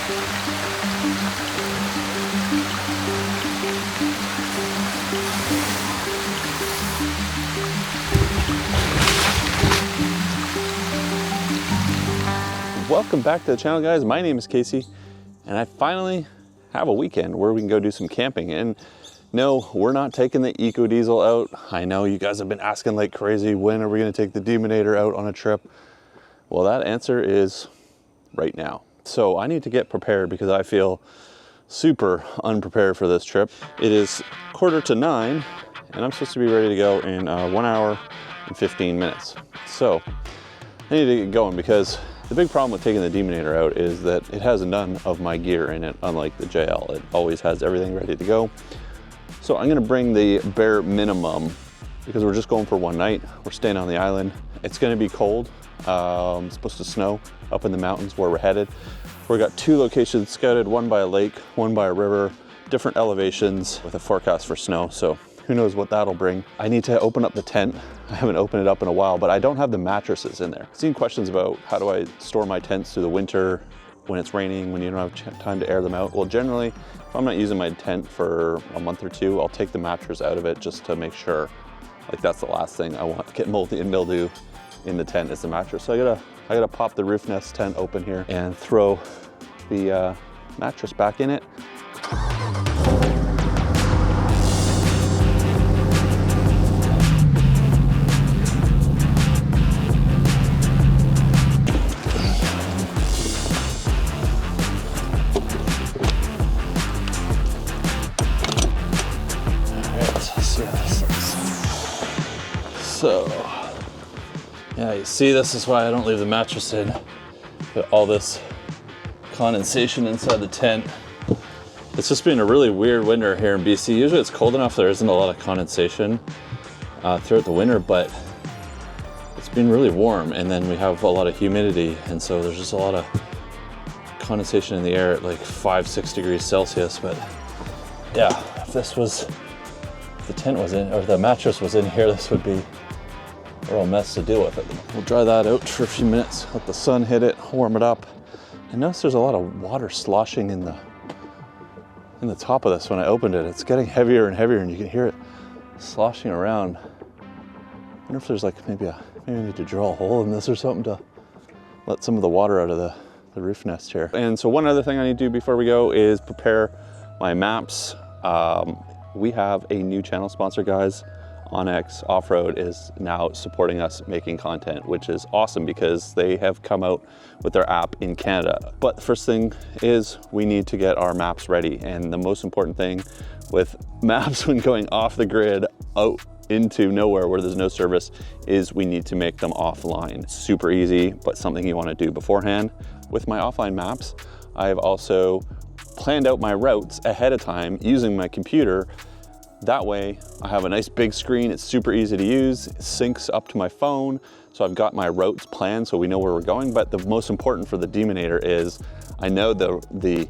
Welcome back to the channel, guys. My name is Casey, and I finally have a weekend where we can go do some camping. And no, we're not taking the Eco Diesel out. I know you guys have been asking like crazy, when are we going to take the Demonator out on a trip? Well, that answer is right now. So I need to get prepared because I feel super unprepared for this trip. It is 8:45 and I'm supposed to be ready to go in 1 hour and 15 minutes. So I need to get going because the big problem with taking the Demonator out is that it has none of my gear in it, unlike the JL. It always has everything ready to go. So I'm gonna bring the bare minimum because we're just going for one night. We're staying on the island. It's gonna be cold. It's supposed to snow up in the mountains where we're headed. We've got 2 locations scouted, one by a lake, one by a river, different elevations with a forecast for snow. So who knows what that'll bring. I need to open up the tent. I haven't opened it up in a while, but I don't have the mattresses in there. I've seen questions about how do I store my tents through the winter when it's raining, when you don't have time to air them out. Well, generally, if I'm not using my tent for a month or 2, I'll take the mattress out of it just to make sure. Like, that's the last thing I want to get moldy and mildew in the tent is the mattress. So I gotta pop the roof nest tent open here and throw the mattress back in it. So, yeah, you see, this is why I don't leave the mattress in. Got all this condensation inside the tent. It's just been a really weird winter here in BC. Usually it's cold enough, there isn't a lot of condensation throughout the winter, but it's been really warm, and then we have a lot of humidity, and so there's just a lot of condensation in the air at like 5-6 degrees Celsius. But yeah, if the tent was in, or the mattress was in here, this would be a real mess to deal with it. We'll dry that out for a few minutes, let the sun hit it, warm it up. I noticed there's a lot of water sloshing in the top of this when I opened it. It's getting heavier and heavier, and you can hear it sloshing around. I wonder if there's like maybe I need to drill a hole in this or something to let some of the water out of the roof nest here. And so one other thing I need to do before we go is prepare my maps. We have a new channel sponsor, guys. Onyx Off-Road is now supporting us making content, which is awesome because they have come out with their app in Canada. But the first thing is we need to get our maps ready. And the most important thing with maps when going off the grid out into nowhere where there's no service is we need to make them offline. Super easy, but something you want to do beforehand. With my offline maps, I've also planned out my routes ahead of time using my computer. That way I have a nice big screen, it's super easy to use, it syncs up to my phone, so I've got my routes planned so we know where we're going. But the most important for the Demonator is I know the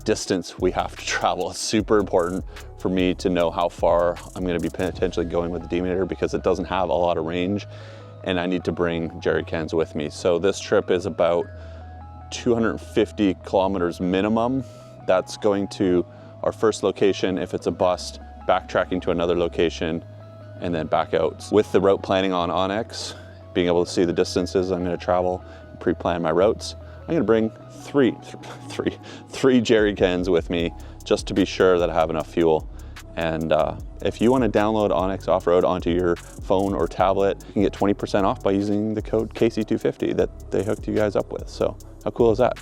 distance we have to travel. It's super important for me to know how far I'm going to be potentially going with the Demonator because it doesn't have a lot of range, and I need to bring jerry cans with me. So this trip is about 250 kilometers minimum. That's going to our first location. If it's a bust, backtracking to another location, and then back out. With the route planning on Onyx, being able to see the distances I'm going to travel, pre-plan my routes, I'm going to bring three jerry cans with me just to be sure that I have enough fuel. And if you want to download Onyx Off-Road onto your phone or tablet, you can get 20% off by using the code Casey250 that they hooked you guys up with. So how cool is that?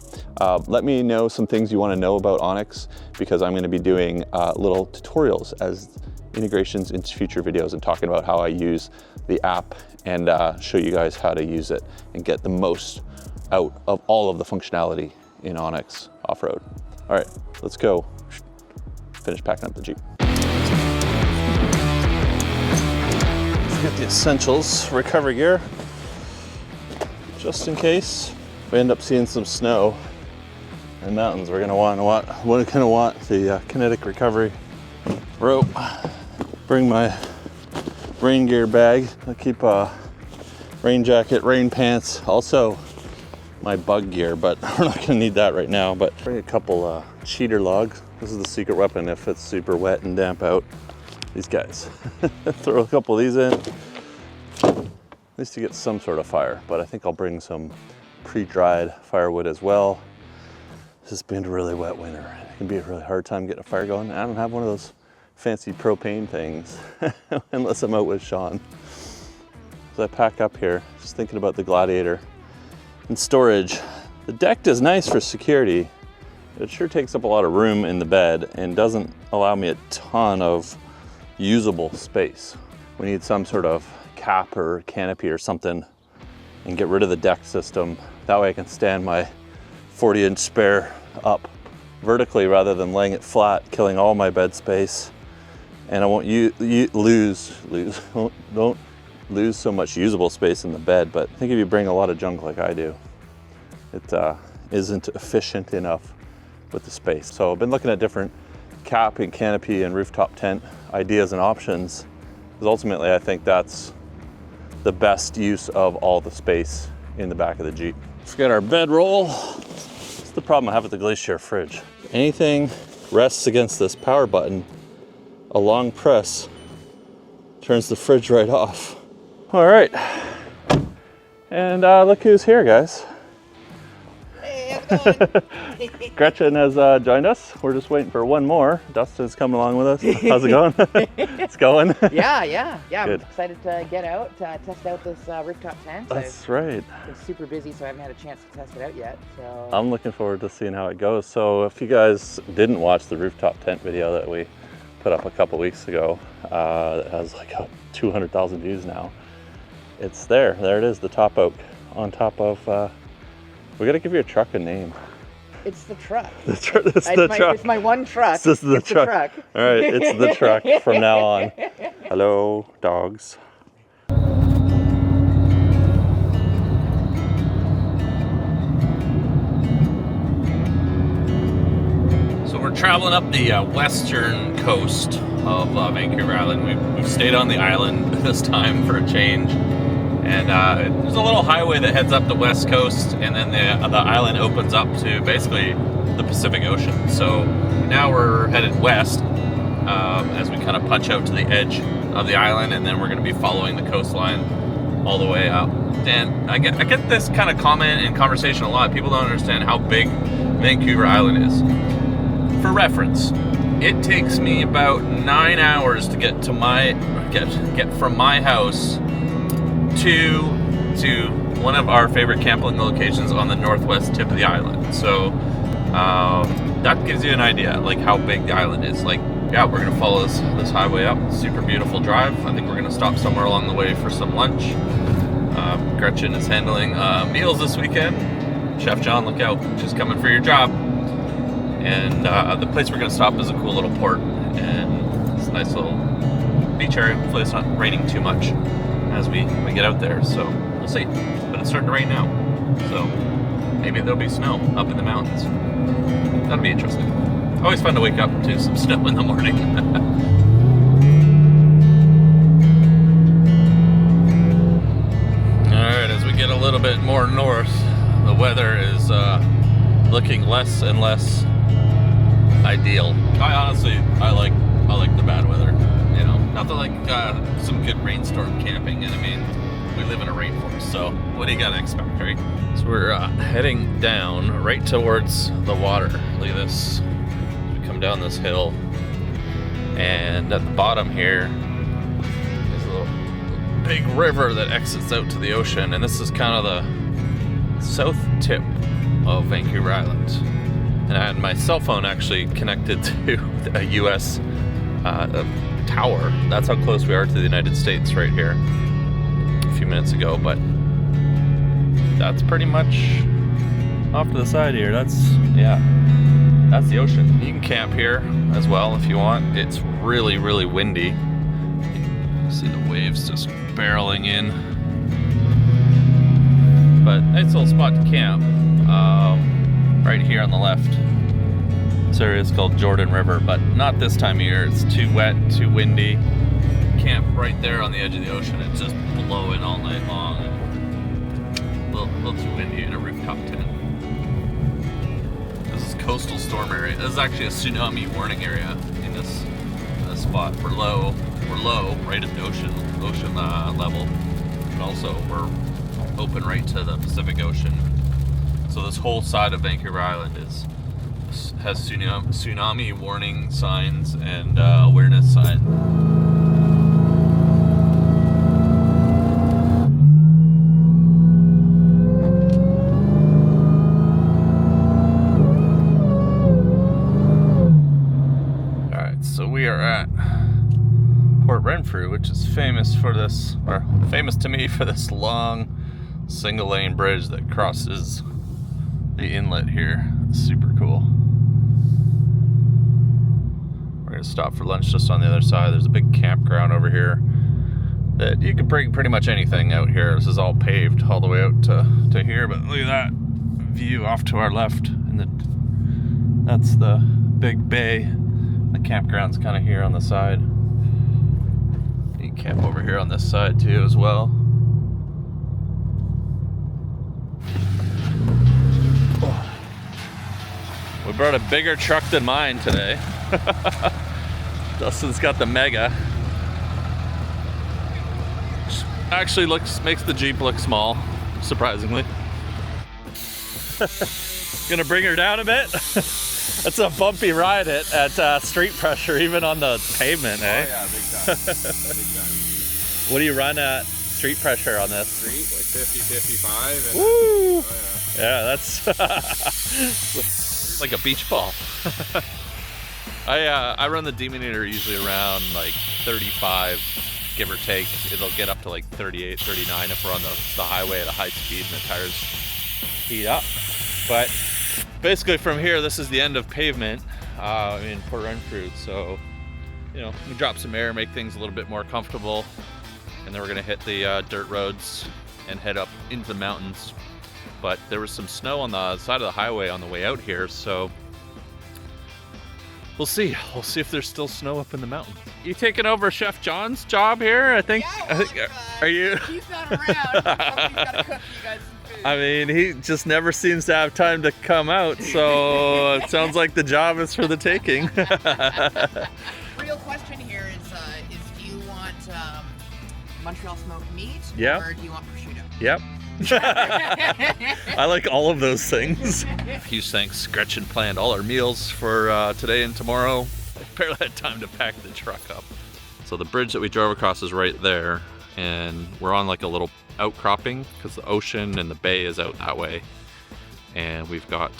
Let me know some things you want to know about Onyx, because I'm going to be doing little tutorials as integrations into future videos and talking about how I use the app and show you guys how to use it and get the most out of all of the functionality in Onyx Off-Road. All right, let's go finish packing up the Jeep. Get the essentials, recovery gear, just in case we end up seeing some snow in the mountains. We're gonna want the kinetic recovery rope. Bring my rain gear bag. I keep a rain jacket, rain pants. Also, my bug gear, but we're not gonna need that right now. But bring a couple cheater logs. This is the secret weapon if it's super wet and damp out. These guys. Throw a couple of these in. At least to get some sort of fire, but I think I'll bring some pre-dried firewood as well. This has been a really wet winter. It can be a really hard time getting a fire going. I don't have one of those fancy propane things unless I'm out with Sean. As I pack up here, just thinking about the Gladiator and storage. The deck is nice for security. It sure takes up a lot of room in the bed and doesn't allow me a ton of usable space. We need some sort of cap or canopy or something and get rid of the deck system. That way I can stand my 40-inch spare up vertically rather than laying it flat, killing all my bed space. And I won't don't lose so much usable space in the bed. But I think if you bring a lot of junk like I do, it isn't efficient enough with the space. So I've been looking at different cap and canopy and rooftop tent ideas and options, because ultimately I think that's the best use of all the space in the back of the Jeep. Let's get our bedroll. That's the problem I have with the Glacier fridge. Anything rests against this power button, a long press turns the fridge right off. All right, and look who's here, guys. Hey, how's it going? Gretchen has joined us. We're just waiting for one more. Dustin's coming along with us. How's it going? It's going? Yeah. Good. I'm excited to get out, test out this rooftop tent. That's right. I've been super busy, so I haven't had a chance to test it out yet. So I'm looking forward to seeing how it goes. So if you guys didn't watch the rooftop tent video that we put up a couple weeks ago, that has like 200,000 views now. It's there. There it is, the top oak on top of, we gotta give your truck a name. it's the truck. It's the truck. It's my one truck. This is the it's truck. The truck. All right, it's the truck from now on. Hello, dogs. So we're traveling up the western coast of Vancouver Island. We've stayed on the island this time for a change. And there's a little highway that heads up the west coast, and then the island opens up to basically the Pacific Ocean. So now we're headed west as we kind of punch out to the edge of the island, and then we're going to be following the coastline all the way out. And I get this kind of comment and conversation a lot. People don't understand how big Vancouver Island is. For reference, it takes me about 9 hours to get to get from my house to one of our favorite camping locations on the northwest tip of the island. So that gives you an idea, like how big the island is. Like, yeah, we're gonna follow this highway up. Super beautiful drive. I think we're gonna stop somewhere along the way for some lunch. Gretchen is handling meals this weekend. Chef John, look out, she's coming for your job. And the place we're gonna stop is a cool little port, and it's a nice little beach area. Hopefully it's not raining too much as we get out there, so we'll see. But it's starting to rain now, so maybe there'll be snow up in the mountains. That'll be interesting. Always fun to wake up to some snow in the morning. Alright, as we get a little bit more north, the weather is looking less and less ideal. I like the bad weather. You know, not to like some good rainstorm camping, and I mean, we live in a rainforest, so what do you gotta expect, right? So we're heading down right towards the water. Look at this. We come down this hill, and at the bottom here is a little big river that exits out to the ocean, and this is kind of the south tip of Vancouver Island. And I had my cell phone actually connected to a US tower. That's how close we are to the United States right here a few minutes ago, but that's pretty much off to the side here. That's the ocean. You can camp here as well if you want. It's really, really windy. You see the waves just barreling in. But nice little spot to camp. Right here on the left. This area is called Jordan River, but not this time of year. It's too wet, too windy. Camp right there on the edge of the ocean. It's just blowing all night long. A little too windy in a rooftop rooftop tent. This is coastal storm area. This is actually a tsunami warning area in this spot. We're low, right at the ocean level, and also we're open right to the Pacific Ocean. So this whole side of Vancouver Island has tsunami warning signs and awareness signs. So we are at Port Renfrew, which is famous for this, or famous to me for this long single lane bridge that crosses the inlet here. It's super cool. We're gonna stop for lunch just on the other side. There's a big campground over here that you could bring pretty much anything out here. This is all paved all the way out to here, but look at that view off to our left. And that's the big bay. The campground's kind of here on the side. You can camp over here on this side too as well. We brought a bigger truck than mine today. Dustin's got the Mega. Actually makes the Jeep look small, surprisingly. Gonna bring her down a bit. That's a bumpy ride at street pressure, even on the pavement, eh? Oh yeah, big time. Big time. What do you run at street pressure on this? Street, like 50, 55. And Woo! Oh Yeah, that's like a beach ball. I run the demonator usually around like 35, give or take. It'll get up to like 38, 39 if we're on the highway at a high speed and the tires heat up. But basically from here, this is the end of pavement in Port Renfrew. So, you know, we drop some air, make things a little bit more comfortable. And then we're gonna hit the dirt roads and head up into the mountains. But there was some snow on the side of the highway on the way out here, so we'll see. We'll see if there's still snow up in the mountains. You taking over Chef John's job here? I think. Are you? He's not around. He's gotta cook you guys some food. I mean, he just never seems to have time to come out, so it sounds like the job is for the taking. Real question here is do you want Montreal smoked meat, Yeah. or do you want prosciutto? Yep. I like all of those things. Huge thanks. Gretchen planned all our meals for today and tomorrow. I barely had time to pack the truck up. So the bridge that we drove across is right there, and we're on like a little outcropping because the ocean and the bay is out that way. And we've got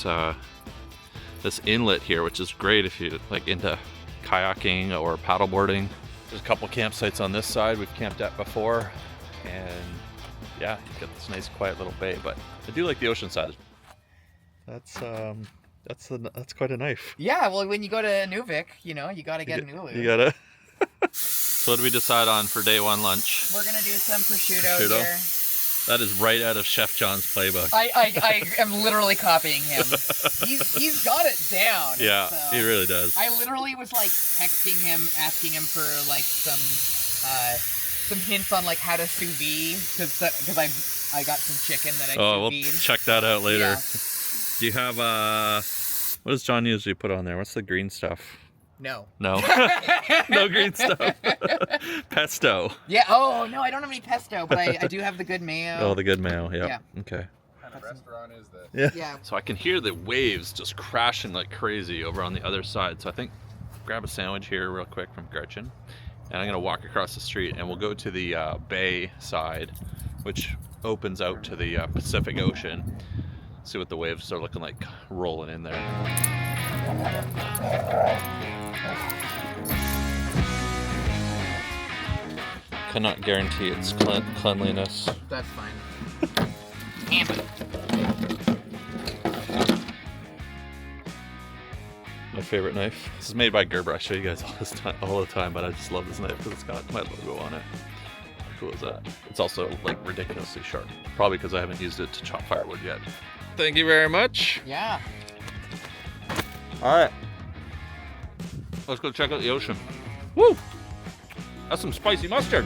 this inlet here, which is great if you're like into kayaking or paddleboarding. There's a couple campsites on this side we've camped at before, and yeah, you get this nice quiet little bay. But I do like the ocean side. That's quite a knife. Yeah, well, when you go to Nuvik, you know, you gotta get an ulu. You gotta. So what did we decide on for day one lunch? We're gonna do some prosciutto here. That is right out of Chef John's playbook. I am literally copying him. He's got it down. Yeah, so. he really does. I literally was like texting him, asking him for like some hints on like how to sous vide because I got some chicken that I we'll sous vide. check that out later. Yeah. Do you have what does John usually put on there? What's the green stuff? No. No. No green stuff. Pesto. Yeah. Oh no, I don't have any pesto, but I do have the good mayo. Oh, the good mayo. Yep. Yeah. Okay. What kind of restaurant is this? Yeah. Yeah. So I can hear the waves just crashing like crazy over on the other side. So I think grab a sandwich here real quick from Gretchen, and I'm gonna walk across the street and we'll go to the bay side, which opens out to the Pacific Ocean. See what the waves are looking like rolling in there. Cannot guarantee its cleanliness. That's fine. Damn it. My favorite knife. This is made by Gerber. I show you guys all the time, but I just love this knife because it's got my logo on it. How cool is that? It's also like ridiculously sharp. Probably because I haven't used it to chop firewood yet. Thank you very much. Yeah. All right. Let's go check out the ocean. Woo! That's some spicy mustard.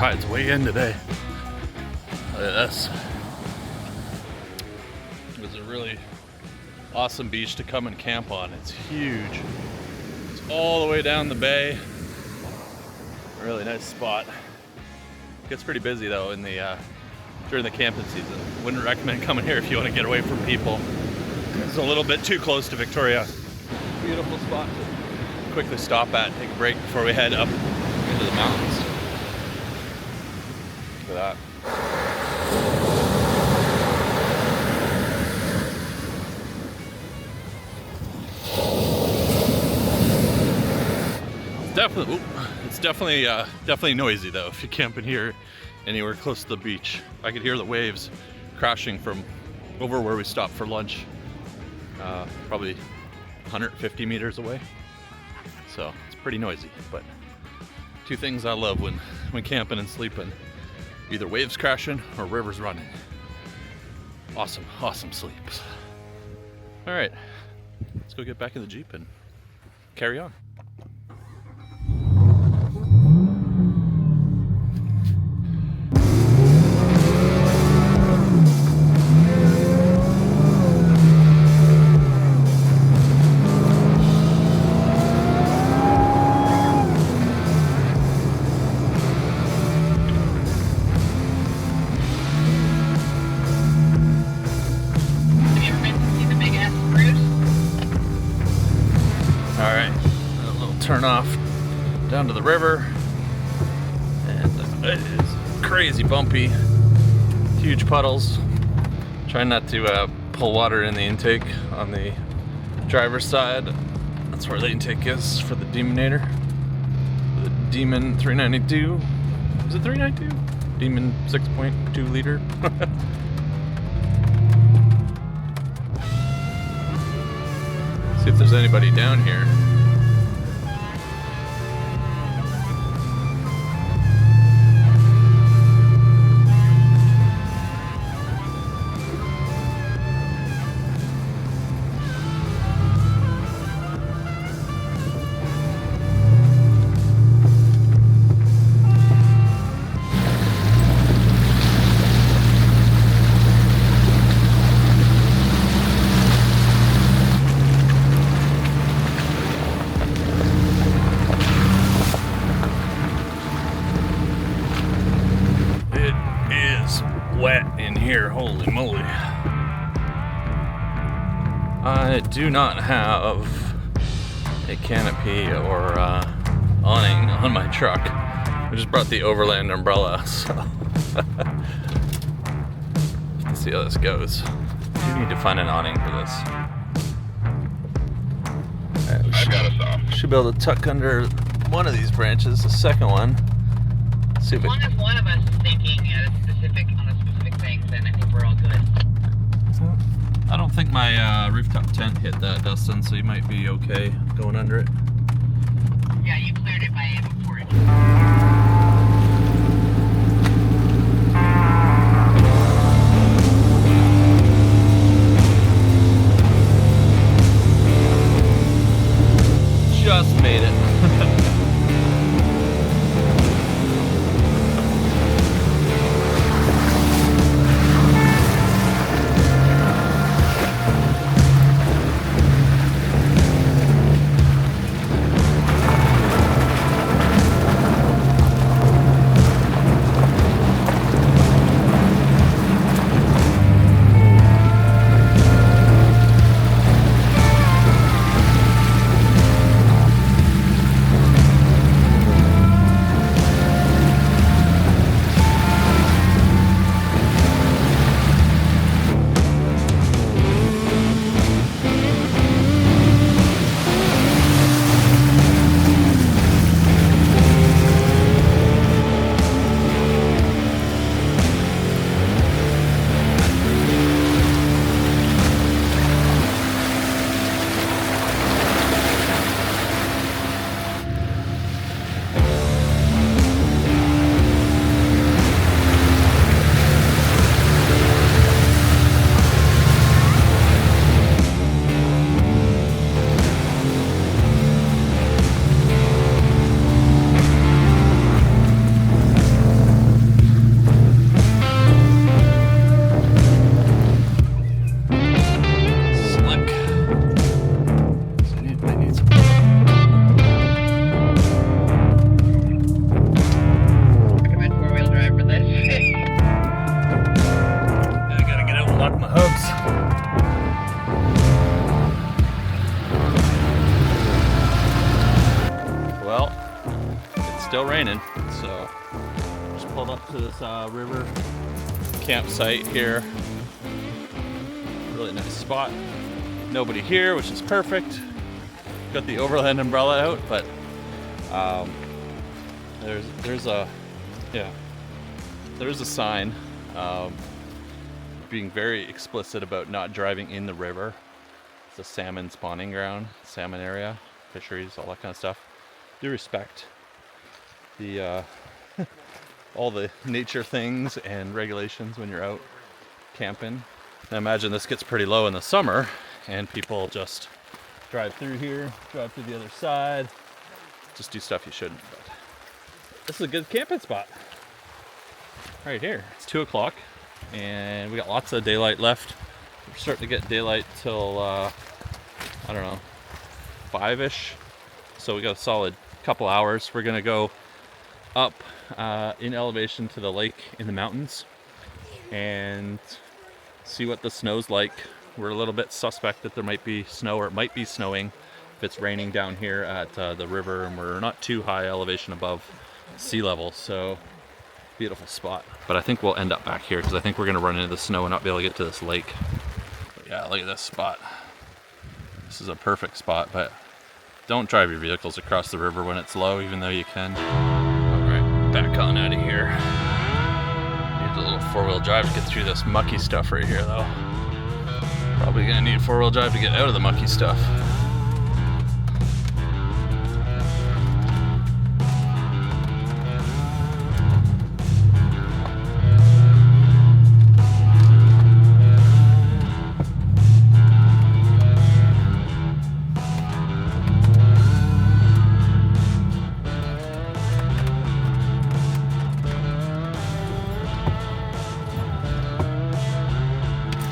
tide's way in today. Look at this. It was a really awesome beach to come and camp on. It's huge. It's all the way down the bay. Really nice spot. Gets pretty busy though in the during the camping season. Wouldn't recommend coming here if you want to get away from people. It's a little bit too close to Victoria. Beautiful spot to quickly stop at, take a break before we head up into the mountains. Look at that. It's definitely noisy though. If you're camping here anywhere close to the beach, I could hear the waves crashing from over where we stopped for lunch, probably 150 meters away. So it's pretty noisy. But two things I love when camping and sleeping: either waves crashing or rivers running. Awesome sleeps. All right, let's go get back in the Jeep and carry on. Turn off down to the river, and it is crazy bumpy, huge puddles. Trying not to pull water in the intake on the driver's side. That's where the intake is for the Demonator, the Demon 392. Is it 392? Demon 6.2 liter. See if there's anybody down here. Wet in here, holy moly. I do not have a canopy or awning on my truck. I just brought the Overland umbrella, so let's see how this goes. I do need to find an awning for this. Right, we should be able to tuck under one of these branches, the second one. See if as long as one of us is thinking on a specific thing, then I think we're all good. I don't think my rooftop tent hit that, Dustin, so you might be okay going under it. Yeah, you cleared it by before it. Just made it. raining. So just pulled up to this river campsite here. Really nice spot. Nobody here, which is perfect. Got the overland umbrella out, but there's a sign being very explicit about not driving in the river. It's a salmon spawning ground, salmon area, fisheries, all that kind of stuff. Do respect the all the nature things and regulations when you're out camping. I imagine this gets pretty low in the summer, and people just drive through here, drive through the other side, just do stuff you shouldn't. But this is a good camping spot right here. It's 2 o'clock, and we got lots of daylight left. We're starting to get daylight till I don't know, 5-ish. So we got a solid couple hours. We're gonna go up in elevation to the lake in the mountains and see what the snow's like. We're a little bit suspect that there might be snow, or it might be snowing if it's raining down here at the river, and we're not too high elevation above sea level. So beautiful spot. But I think we'll end up back here because I think we're gonna run into the snow and not be able to get to this lake. But yeah, look at this spot. This is a perfect spot, but don't drive your vehicles across the river when it's low, even though you can. All right, back on out of here. Need a little four-wheel drive to get through this mucky stuff right here, though. Probably gonna need four-wheel drive to get out of the mucky stuff.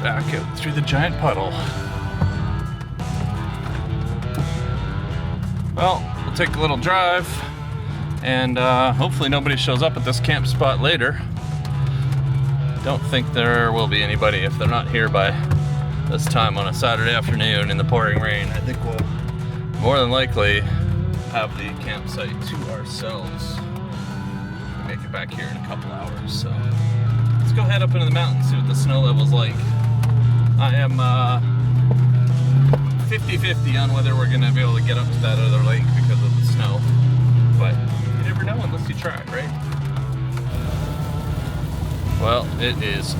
Back out through the giant puddle. Well, we'll take a little drive, and hopefully nobody shows up at this camp spot later. Don't think there will be anybody if they're not here by this time on a Saturday afternoon in the pouring rain. I think we'll more than likely have the campsite to ourselves. We'll make it back here in a couple hours, so let's go head up into the mountains, see what the snow level's like. I am 50-50 on whether we're going to be able to get up to that other lake because of the snow. But you never know unless you try, right? Well, it is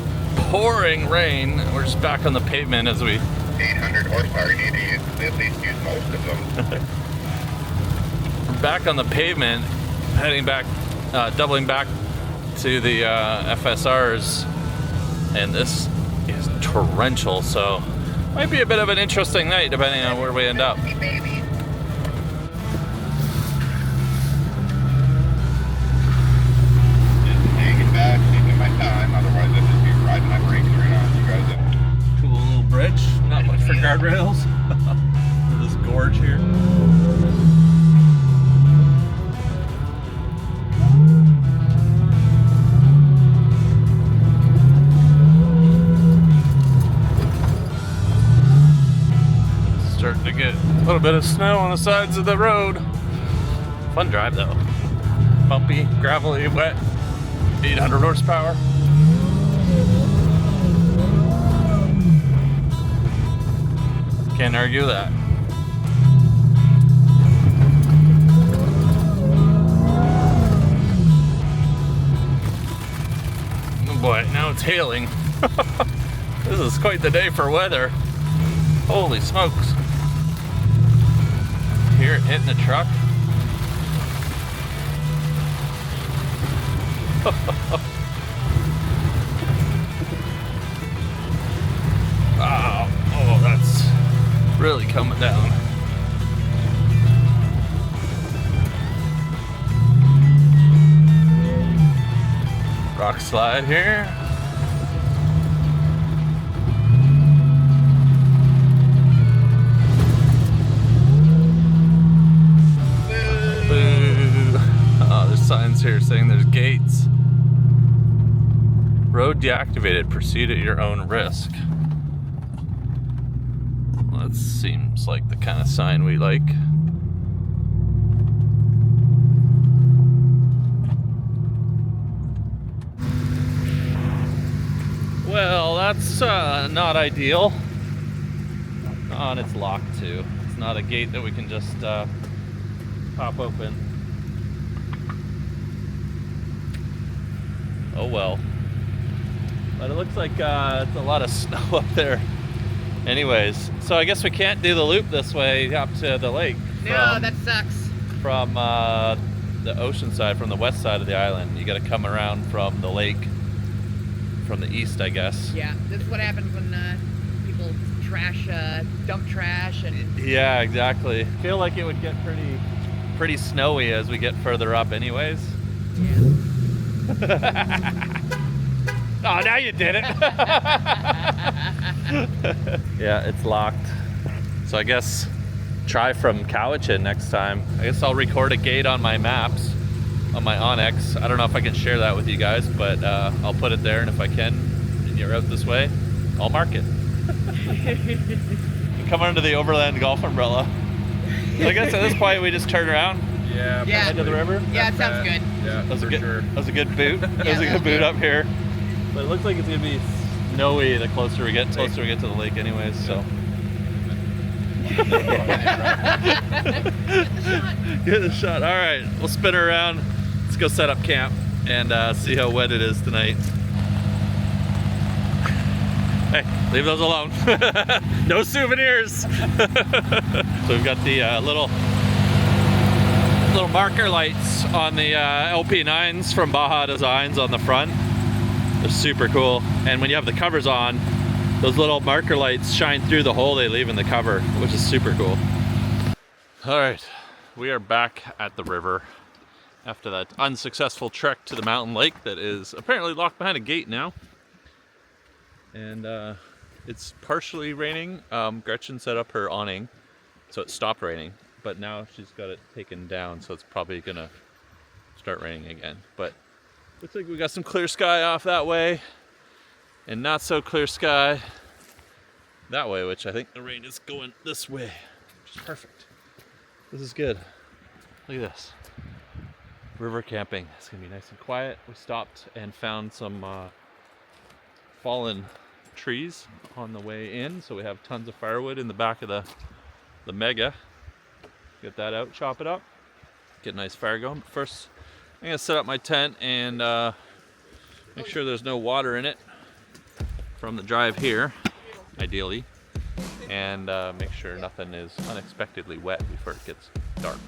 pouring rain. We're just back on the pavement as we... 800 horsepower, you need to at least use most of them. We're back on the pavement, heading back, doubling back to the FSRs. And this is torrential, so might be a bit of an interesting night depending on where we end up. Just hanging back, taking my time, otherwise I'd just be riding my brakes right on you guys. Cool little bridge, not much for guardrails. This gorge here. Starting to get a little bit of snow on the sides of the road. Fun drive though. Bumpy, gravelly, wet, 800 horsepower. Can't argue that. Oh boy, now it's hailing. This is quite the day for weather. Holy smokes. Hear it hitting the truck. Wow. Oh, that's really coming down. Rock slide here. Signs here saying there's gates. Road deactivated. Proceed at your own risk. Well, that seems like the kind of sign we like. that's not ideal. Oh, and it's locked too. It's not a gate that we can just pop open. Oh well. But it looks like it's a lot of snow up there. Anyways, so I guess we can't do the loop this way up to the lake. No, that sucks. From the ocean side, from the west side of the island. You gotta come around from the lake, from the east, I guess. Yeah, this is what happens when people dump trash and... Yeah, exactly. I feel like it would get pretty snowy as we get further up anyways. Yeah. Oh, now you did it. Yeah, it's locked. So I guess try from Cowichan next time. I guess I'll record a gate on my maps, on my Onyx. I don't know if I can share that with you guys, but I'll put it there, and if I can, and you're out this way, I'll mark it. Come under the Overland Golf umbrella. So I guess at this point we just turn around. Yeah. Yeah. Head to the river. Yeah, it sounds good. Yeah, That was for sure. That was a good boot. That Yeah, was a that good was boot good. up here. But it looks like it's gonna be snowy the closer we get to the lake anyways, so. Get the shot. All right, we'll spin her around. Let's go set up camp and see how wet it is tonight. Hey, leave those alone. No souvenirs. So we've got the little marker lights on the LP9s from Baja Designs on the front. They're super cool. And when you have the covers on, those little marker lights shine through the hole they leave in the cover, which is super cool. All right, we are back at the river after that unsuccessful trek to the mountain lake that is apparently locked behind a gate now. And it's partially raining. Gretchen set up her awning, so it stopped raining. But now she's got it taken down, so it's probably gonna start raining again. But looks like we got some clear sky off that way, and not so clear sky that way, which I think the rain is going this way, which is perfect. This is good. Look at this. River camping. It's gonna be nice and quiet. We stopped and found some fallen trees on the way in, so we have tons of firewood in the back of the Mega. Get that out, chop it up, get a nice fire going. But first, I'm gonna set up my tent and make sure there's no water in it from the drive here, ideally, and make sure nothing is unexpectedly wet before it gets dark.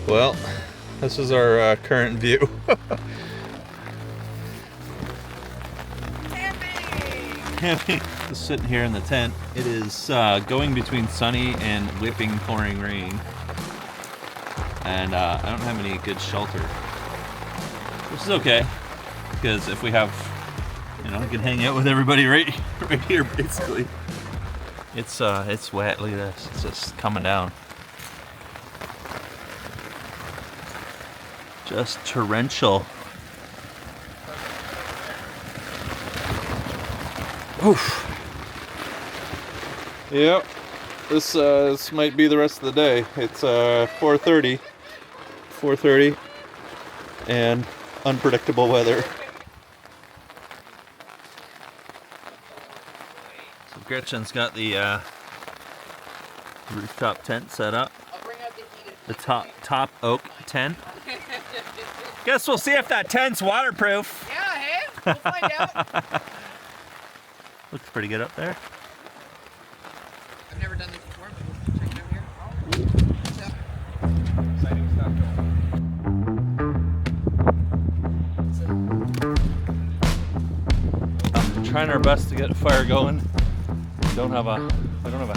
Well, this is our current view. Just sitting here in the tent. It is going between sunny and whipping pouring rain. And I don't have any good shelter. Which is okay, because if we have, I can hang out with everybody right here basically. It's wet, look at this, it's just coming down. Just torrential. Oof. Yep. This might be the rest of the day. It's 4:30, and unpredictable weather. So Gretchen's got the rooftop tent set up. I'll bring out the heated... The top oak tent. Guess we'll see if that tent's waterproof. Yeah, hey, we'll find out. Looks pretty good up there. I've never done this before, but we'll check it out here. Exciting stuff. Trying our best to get a fire going. We don't have a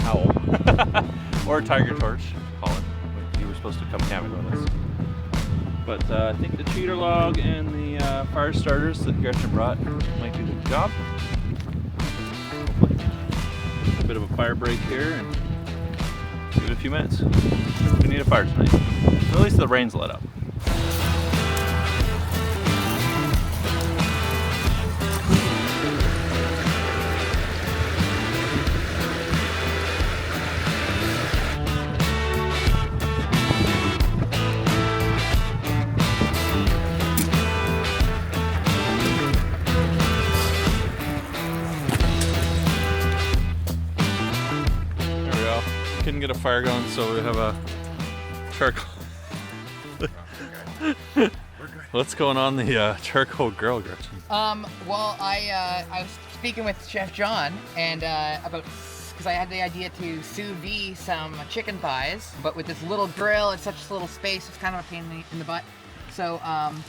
howl or a tiger torch, Colin. You were supposed to come camping with us. But I think the cheater log and the fire starters that Gretchen brought might do the job. Hopefully. A bit of a fire break here and give it a few minutes. We need a fire tonight. Or at least the rain's let up. get a fire going, so we have a charcoal. What's going on the charcoal grill, Gretchen? Well, I was speaking with Chef John and about, because I had the idea to sous vide some chicken thighs, but with this little grill, it's such a little space, it's kind of a pain in the butt. So I'm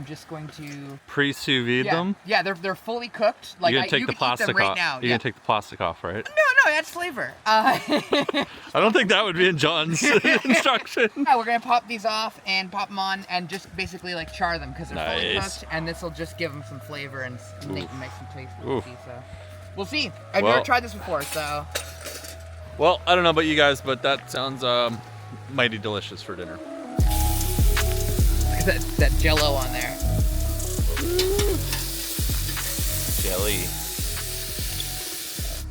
just going to Pre-sous vide them? Yeah, they're fully cooked. Like You're gonna take you the could eat plastic them right off. now. You're gonna take the plastic off, right? No, that's flavor. I don't think that would be in John's instruction. Yeah, we're gonna pop these off and pop them on and just basically like char them because they're fully Nice. cooked, and this will just give them some flavor and make them taste Oof. tasty. So we'll see. I've Well- never tried this before, so Well, I don't know about you guys, but that sounds mighty delicious for dinner. look at that Jello on there. Jelly.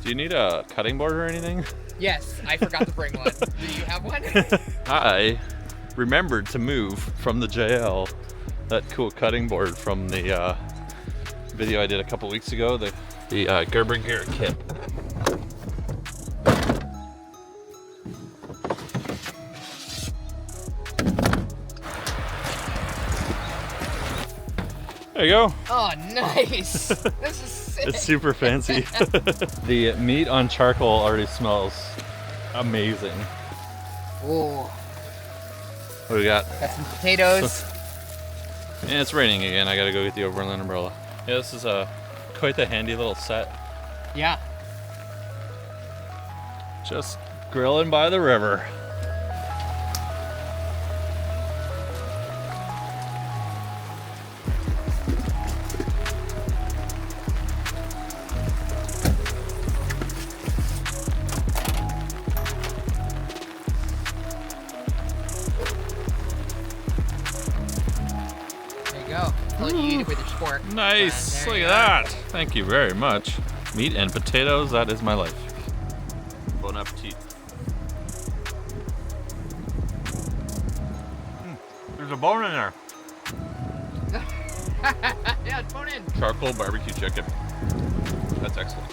Do you need a cutting board or anything? Yes, I forgot to bring one. Do you have one? I remembered to move from the JL that cool cutting board from the video I did a couple weeks ago, the Gerber Gear kit. There you go. Oh, nice. This is sick. It's super fancy. The meat on charcoal already smells amazing. Ooh, What do we got? got some potatoes. And it's raining again. I gotta go get the overland umbrella. Yeah, this is quite the handy little set. Yeah. Just grilling by the river. There you go. I'll let you eat it with your spork. Nice. There Look you at go. that. Thank you very much. Meat and potatoes, that is my life. Bon appetit. There's a bone in there. Yeah, it's bone in. Charcoal barbecue chicken. That's excellent.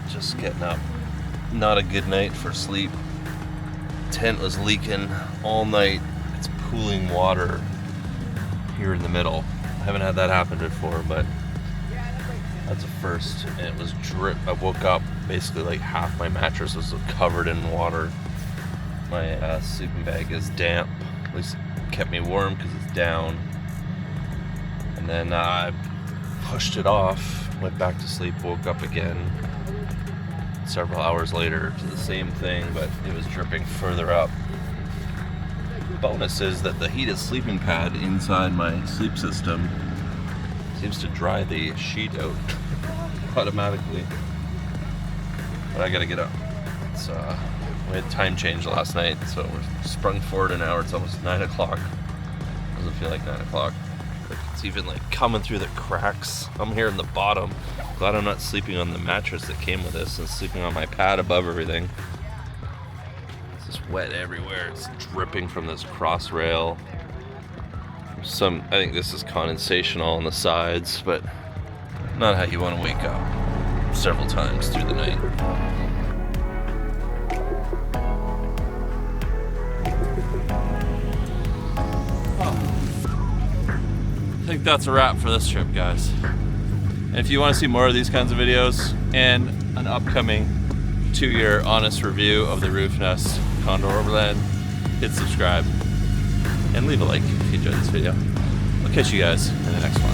Just getting up. Not a good night for sleep. Tent was leaking all night. It's pooling water here in the middle. I haven't had that happen before, but that's a first. And it was drip. I woke up basically like half my mattress was covered in water. My sleeping bag is damp. At least it kept me warm because it's down. And then I pushed it off, went back to sleep, woke up again several hours later to the same thing, but it was dripping further up. Bonus is that the heated sleeping pad inside my sleep system seems to dry the sheet out automatically. But I gotta get up. It's we had time change last night, so we're sprung forward an hour. It's almost 9 o'clock. Doesn't feel like 9 o'clock. But it's even like coming through the cracks. I'm here in the bottom. Glad I'm not sleeping on the mattress that came with this and sleeping on my pad above everything. It's just wet everywhere. It's dripping from this cross rail. I think this is condensation all on the sides, but not how you want to wake up several times through the night. think that's a wrap for this trip, guys. And if you want to see more of these kinds of videos and an upcoming 2-year honest review of the Roof Nest Condor Overland, hit subscribe and leave a like if you enjoyed this video. I'll catch you guys in the next one.